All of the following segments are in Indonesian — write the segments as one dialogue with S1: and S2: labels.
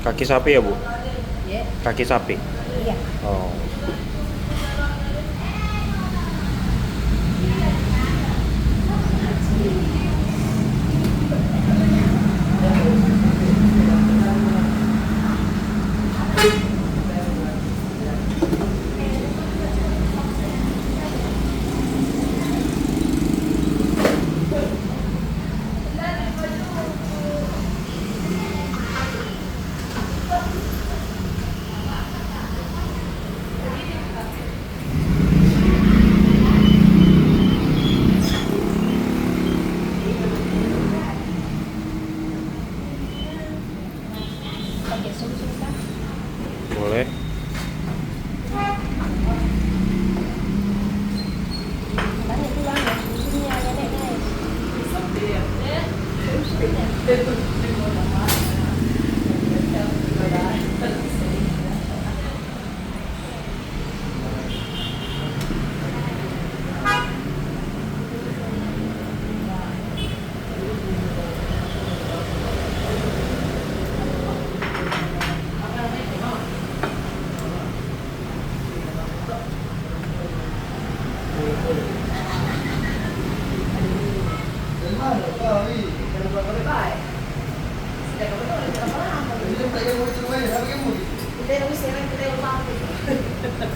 S1: Kaki sapi ya, Bu?
S2: Ya.
S1: Kaki sapi.
S2: Iya.
S1: Oh.
S2: Pakai susu kan?
S1: Boleh.
S2: Banyak tulang ya susunya ya Dek, guys.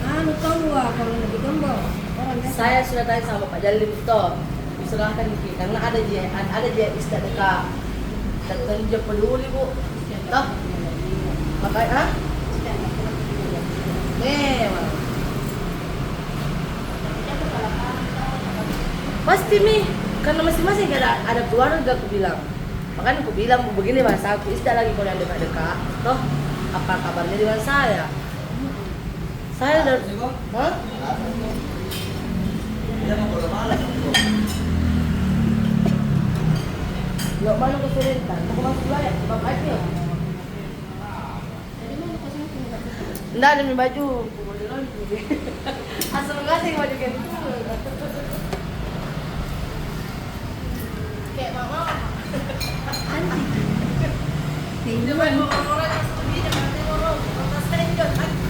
S2: Anu tahu kalau lebih gembong orang biasa.
S3: Saya sudah tanya sama Pak Jalil itu diserahkan Ki, karena ada dia istilah dekat dan dia peduli Bu. Toh makanya memang pasti nih karena masing-masing ada keluarga aku bilang. Makanya aku bilang begini mas, aku istilah lagi kalau yang dekat-dekat toh apa kabarnya dengan saya? Saya udah, hah? Nggak mana kesulitan, mau masuk dulu ya, bapak aja. Nggak ada baju, asal nggak sih baju kayak gitu. Kayak mama.
S2: Anjing.
S3: Dia main orang-orang yang seperti ini, jangan orang-orang, orang